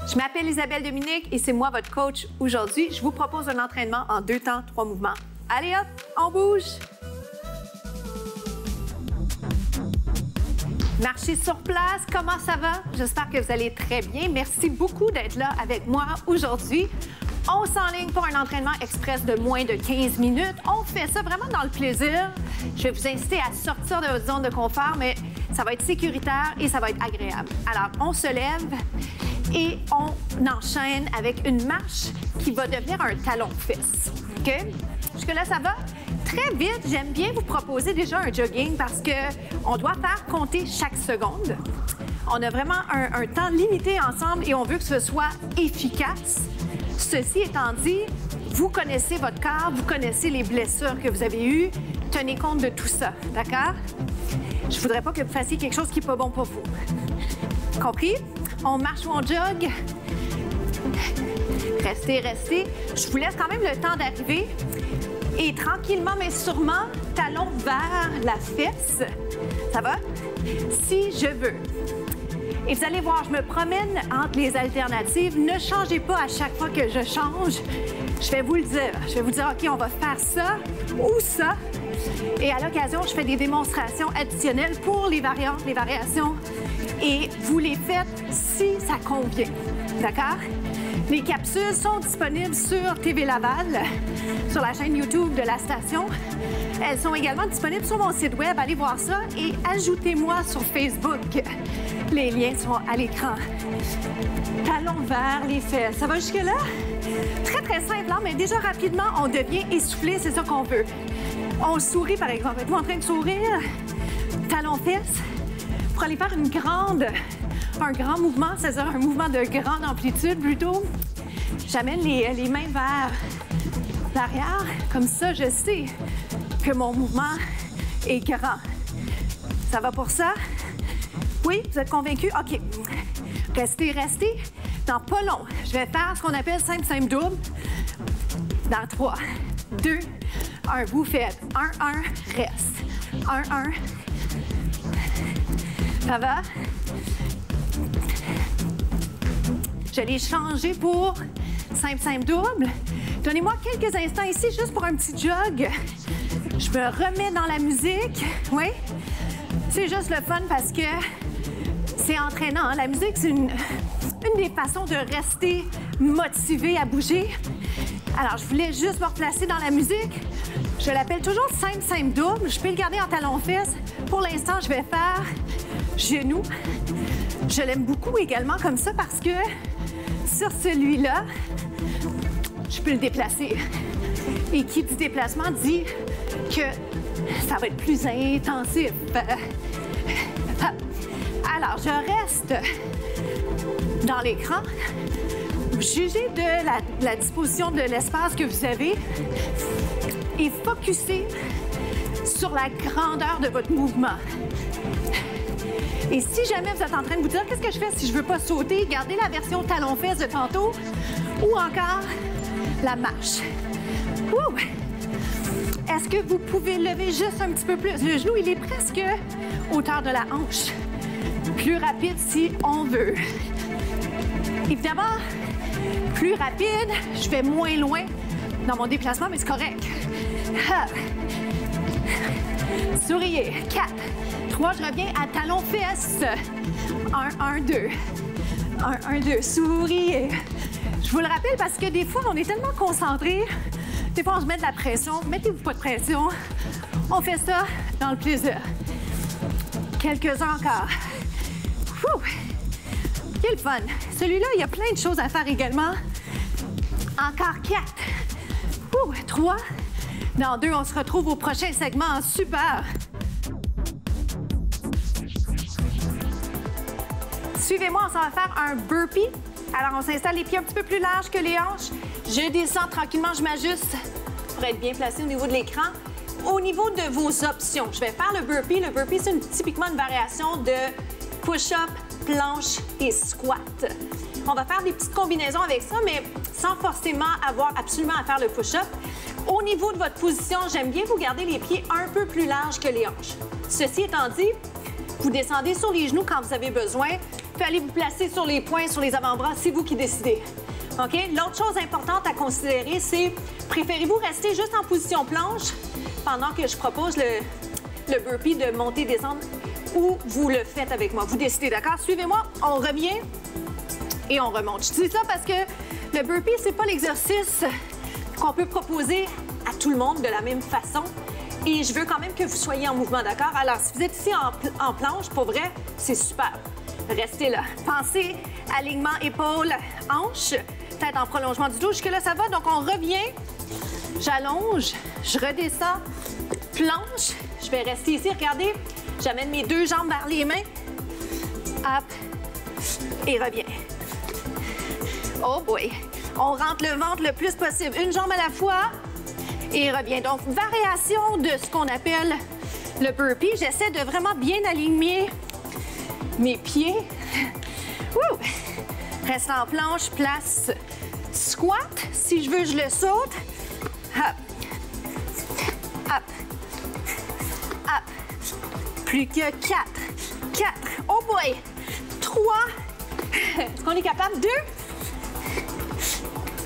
Je m'appelle Isabelle Dominique et c'est moi votre coach aujourd'hui. Je vous propose un entraînement en 2 temps, 3 mouvements. Allez hop, on bouge! Marchez sur place, comment ça va? J'espère que vous allez très bien. Merci beaucoup d'être là avec moi aujourd'hui. On s'enligne pour un entraînement express de moins de 15 minutes. On fait ça vraiment dans le plaisir. Je vais vous inciter à sortir de votre zone de confort, mais ça va être sécuritaire et ça va être agréable. Alors, on se lève et on enchaîne avec une marche qui va devenir un talon-fesse. OK? Jusque-là, ça va? Très vite, j'aime bien vous proposer déjà un jogging parce qu'on doit faire compter chaque seconde. On a vraiment un temps limité ensemble et on veut que ce soit efficace. Ceci étant dit, vous connaissez votre corps, vous connaissez les blessures que vous avez eues. Tenez compte de tout ça, d'accord? Je ne voudrais pas que vous fassiez quelque chose qui n'est pas bon pour vous. Compris? On marche ou on jogue? Restez, restez. Je vous laisse quand même le temps d'arriver. Et tranquillement, mais sûrement, talon vers la fesse. Ça va? Si je veux. Et vous allez voir, je me promène entre les alternatives. Ne changez pas à chaque fois que je change. Je vais vous le dire. Je vais vous dire, OK, on va faire ça ou ça. Et à l'occasion, je fais des démonstrations additionnelles pour les variantes, les variations. Et vous les faites si ça convient. D'accord? Les capsules sont disponibles sur TV Laval, sur la chaîne YouTube de la station. Elles sont également disponibles sur mon site web. Allez voir ça et ajoutez-moi sur Facebook. Les liens sont à l'écran. Talons vers les fesses. Ça va jusque-là? Très, très simple, hein? Mais déjà rapidement, on devient essoufflé. C'est ça qu'on veut. On sourit, par exemple. Êtes-vous en train de sourire? Talons fesses. Pour aller faire un grand mouvement, c'est-à-dire un mouvement de grande amplitude plutôt. J'amène les mains vers l'arrière. Comme ça, je sais que mon mouvement est grand. Ça va pour ça? Oui, vous êtes convaincus? OK. Restez, restez. Dans pas long, je vais faire ce qu'on appelle simple double. Dans 3, 2, 1. Vous faites 1, 1, reste. 1, 1. Ça va? Je l'ai changé pour simple double. Donnez-moi quelques instants ici, juste pour un petit jog. Je me remets dans la musique. Oui? C'est juste le fun parce que c'est entraînant. La musique, c'est une des façons de rester motivé à bouger. Alors, je voulais juste me replacer dans la musique. Je l'appelle toujours simple double. Je peux le garder en talon-fesse. Pour l'instant, je vais faire genou. Je l'aime beaucoup également comme ça parce que sur celui-là, je peux le déplacer. Et qui dit déplacement dit que ça va être plus intensif. Alors, je reste dans l'écran. Jugez de la disposition de l'espace que vous avez et focussez sur la grandeur de votre mouvement. Et si jamais vous êtes en train de vous dire qu'est-ce que je fais si je ne veux pas sauter, gardez la version talon-fesse de tantôt ou encore la marche. Ouh! Est-ce que vous pouvez lever juste un petit peu plus? Le genou, il est presque hauteur de la hanche. Plus rapide si on veut. Évidemment, plus rapide, je vais moins loin dans mon déplacement, mais c'est correct. Souriez. 4, 3, je reviens à talon-fesse. 1, 1, 2. 1, 1, 2. Souriez. Je vous le rappelle parce que des fois, on est tellement concentrés. Des fois, on se met de la pression. Mettez-vous pas de pression. On fait ça dans le plaisir. Quelques-uns encore. Ouh. Quel fun. Celui-là, il y a plein de choses à faire également. Encore 4. 3. Dans 2, on se retrouve au prochain segment. Super. Suivez-moi, on s'en va faire un burpee. Alors, on s'installe les pieds un petit peu plus larges que les hanches. Je descends tranquillement, je m'ajuste pour être bien placé au niveau de l'écran. Au niveau de vos options, je vais faire le burpee. Le burpee, c'est typiquement une variation de push-up, planche et squat. On va faire des petites combinaisons avec ça, mais sans forcément avoir absolument à faire le push-up. Au niveau de votre position, j'aime bien vous garder les pieds un peu plus larges que les hanches. Ceci étant dit, vous descendez sur les genoux quand vous avez besoin. pouvez aller vous placer sur les poings, sur les avant-bras, c'est vous qui décidez. OK? L'autre chose importante à considérer, c'est préférez-vous rester juste en position planche pendant que je propose le burpee de monter, descendre, ou vous le faites avec moi. Vous décidez, d'accord? Suivez-moi, on revient et on remonte. Je dis ça parce que le burpee, c'est pas l'exercice qu'on peut proposer à tout le monde de la même façon. Et je veux quand même que vous soyez en mouvement, d'accord? Alors, si vous êtes ici en planche, pour vrai, c'est super. Restez là. Pensez alignement épaules-hanches, tête en prolongement du dos. Jusque-là, ça va. Donc, on revient. J'allonge, je redescends, planche. Je vais rester ici. Regardez, j'amène mes deux jambes vers les mains. Hop, et reviens. Oh boy. On rentre le ventre le plus possible. Une jambe à la fois et reviens. Donc, variation de ce qu'on appelle le burpee. J'essaie de vraiment bien aligner mes pieds. Wouh! Reste en planche, place, squat. Si je veux, je le saute. Hop. Hop. Hop. Plus que 4. 4. Oh boy! 3. Est-ce qu'on est capable? 2.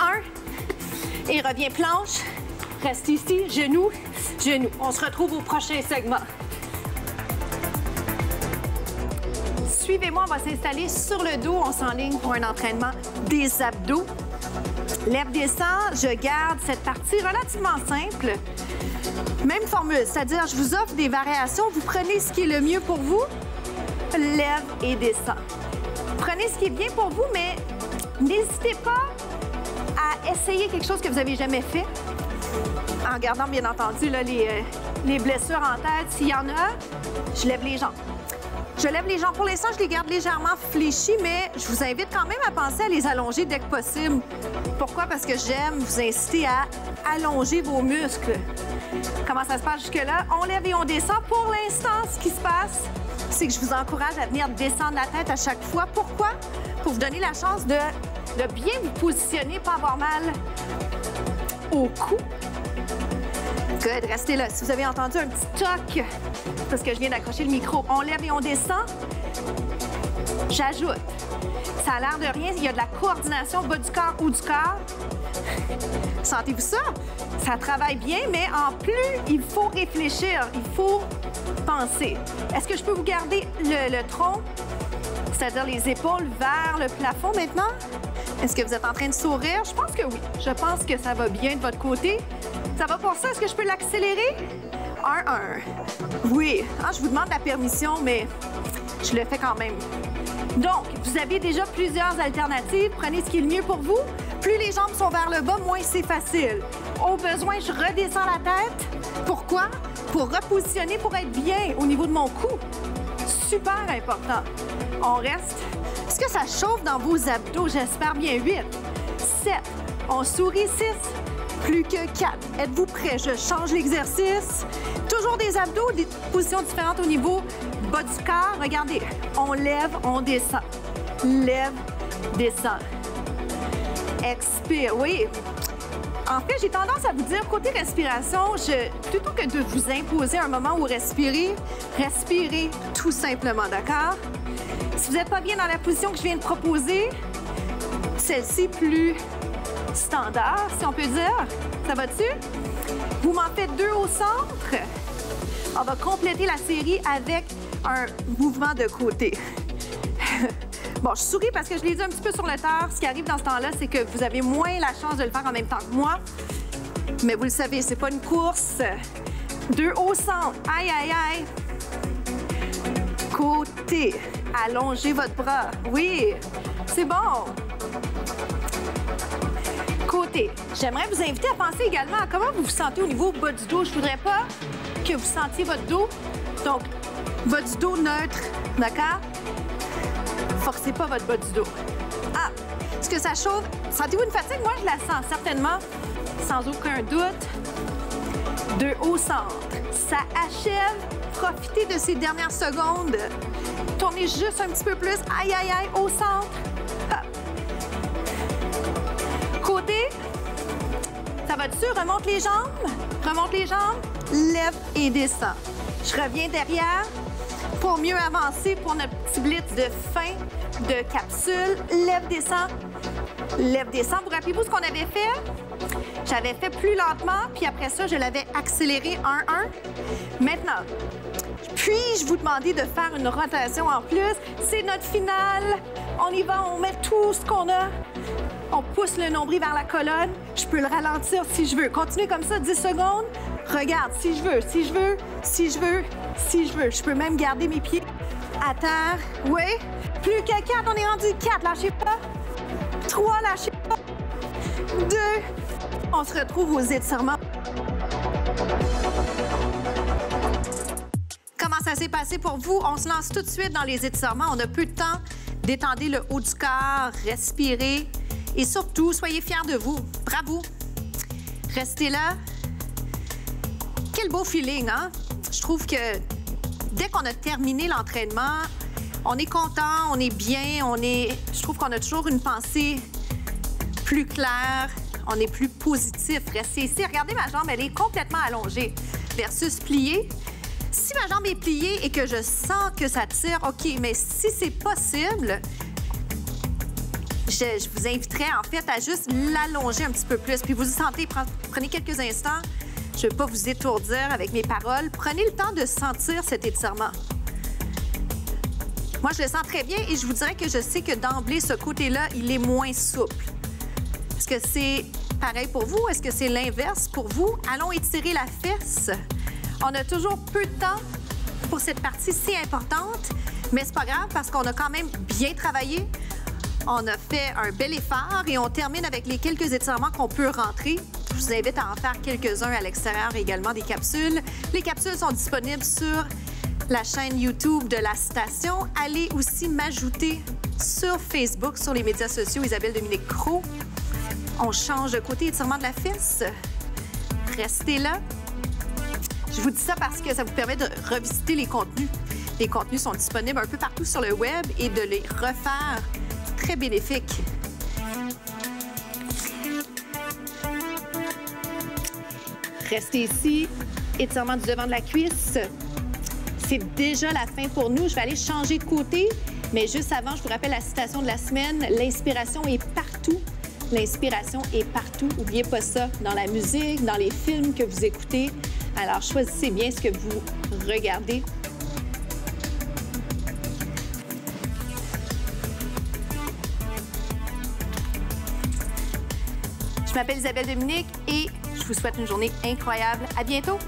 1. Et reviens planche. Reste ici, genou, genou. On se retrouve au prochain segment. Suivez-moi, on va s'installer sur le dos. On s'enligne pour un entraînement des abdos. Lève, descend, je garde cette partie relativement simple. Même formule, c'est-à-dire je vous offre des variations. Vous prenez ce qui est le mieux pour vous. Lève et descend. Prenez ce qui est bien pour vous, mais n'hésitez pas à essayer quelque chose que vous n'avez jamais fait. En gardant, bien entendu, là, les blessures en tête. S'il y en a, je lève les jambes. Je lève les jambes. Pour l'instant, je les garde légèrement fléchies, mais je vous invite quand même à penser à les allonger dès que possible. Pourquoi? Parce que j'aime vous inciter à allonger vos muscles. Comment ça se passe jusque-là? On lève et on descend. Pour l'instant, ce qui se passe, c'est que je vous encourage à venir descendre la tête à chaque fois. Pourquoi? Pour vous donner la chance de bien vous positionner, pas avoir mal au cou. Good, restez là. Si vous avez entendu un petit toc, parce que je viens d'accrocher le micro, on lève et on descend. J'ajoute. Ça a l'air de rien, il y a de la coordination bas du corps, haut du corps. Sentez-vous ça? Ça travaille bien, mais en plus, il faut réfléchir, il faut penser. Est-ce que je peux vous garder le tronc, c'est-à-dire les épaules vers le plafond maintenant? Est-ce que vous êtes en train de sourire? Je pense que oui. Je pense que ça va bien de votre côté. Ça va pour ça? Est-ce que je peux l'accélérer? 1. Oui. Ah, je vous demande la permission, mais je le fais quand même. Donc, vous avez déjà plusieurs alternatives. Prenez ce qui est le mieux pour vous. Plus les jambes sont vers le bas, moins c'est facile. Au besoin, je redescends la tête. Pourquoi? Pour repositionner, pour être bien au niveau de mon cou. Super important. On reste. Est-ce que ça chauffe dans vos abdos? J'espère bien. 8, 7. On sourit. 6. Plus que 4. Êtes-vous prêts? Je change l'exercice. Toujours des abdos, des positions différentes au niveau bas du corps. Regardez, on lève, on descend. Lève, descend. Expire, oui. En fait, j'ai tendance à vous dire, côté respiration, plutôt que de vous imposer un moment où respirer, respirez tout simplement, d'accord? Si vous n'êtes pas bien dans la position que je viens de proposer, celle-ci plus standard, si on peut dire. Ça va dessus? Vous m'en faites 2 au centre. On va compléter la série avec un mouvement de côté. Bon, je souris parce que je l'ai dit un petit peu sur le tard. Ce qui arrive dans ce temps-là, c'est que vous avez moins la chance de le faire en même temps que moi. Mais vous le savez, c'est pas une course. 2 au centre. Aïe, aïe, aïe. Côté. Allongez votre bras. Oui, c'est bon. Côté. J'aimerais vous inviter à penser également à comment vous vous sentez au niveau bas du dos. Je voudrais pas que vous sentiez votre dos. Donc, votre dos neutre, d'accord? Forcez pas votre bas du dos. Ah, est-ce que ça chauffe? Sentez-vous une fatigue? Moi, je la sens certainement, sans aucun doute. 2 au centre. Ça achève. Profitez de ces dernières secondes. Tournez juste un petit peu plus. Aïe, aïe, aïe, au centre. Hop. Côté. Ça va dessus. Remonte les jambes. Remonte les jambes. Lève et descend. Je reviens derrière. Pour mieux avancer pour notre petit blitz de fin de capsule, lève, descend. Lève, descend. Vous rappelez-vous ce qu'on avait fait? J'avais fait plus lentement, puis après ça, je l'avais accéléré 1-1. Maintenant, puis-je vous demander de faire une rotation en plus? C'est notre finale. On y va, on met tout ce qu'on a. On pousse le nombril vers la colonne. Je peux le ralentir si je veux. Continuez comme ça, 10 secondes. Regarde, si je veux, si je veux, si je veux, si je veux. Je peux même garder mes pieds à terre. Oui. Plus que 4, on est rendu 4. Lâchez pas. 3, lâchez pas. 2. On se retrouve aux étirements. Comment ça s'est passé pour vous? On se lance tout de suite dans les étirements. On a peu de temps. Détendez le haut du corps, respirez et surtout, soyez fiers de vous. Bravo! Restez là. Quel beau feeling, hein? Je trouve que dès qu'on a terminé l'entraînement, on est content, on est bien, je trouve qu'on a toujours une pensée plus claire, on est plus positif. Restez ici. Regardez, ma jambe, elle est complètement allongée versus pliée. Si ma jambe est pliée et que je sens que ça tire, OK, mais si c'est possible, je vous inviterais en fait à juste l'allonger un petit peu plus. Puis vous sentez, prenez quelques instants. Je ne vais pas vous étourdir avec mes paroles. Prenez le temps de sentir cet étirement. Moi, je le sens très bien et je vous dirais que je sais que d'emblée, ce côté-là, il est moins souple. Est-ce que c'est pareil pour vous? Est-ce que c'est l'inverse pour vous? Allons étirer la fesse. On a toujours peu de temps pour cette partie si importante, mais c'est pas grave parce qu'on a quand même bien travaillé. On a fait un bel effort et on termine avec les quelques étirements qu'on peut rentrer. Je vous invite à en faire quelques-uns à l'extérieur également des capsules. Les capsules sont disponibles sur la chaîne YouTube de la station. Allez aussi m'ajouter sur Facebook, sur les médias sociaux, Isabelle Dominique Cros. On change de côté, étirement de la fesse. Restez là. Je vous dis ça parce que ça vous permet de revisiter les contenus. Les contenus sont disponibles un peu partout sur le web et de les refaire. Très bénéfique. Restez ici. Étirement du devant de la cuisse. C'est déjà la fin pour nous. Je vais aller changer de côté. Mais juste avant, je vous rappelle la citation de la semaine. L'inspiration est partout. L'inspiration est partout. N'oubliez pas ça. Dans la musique, dans les films que vous écoutez. Alors, choisissez bien ce que vous regardez. Je m'appelle Isabelle Dominique et je vous souhaite une journée incroyable. À bientôt!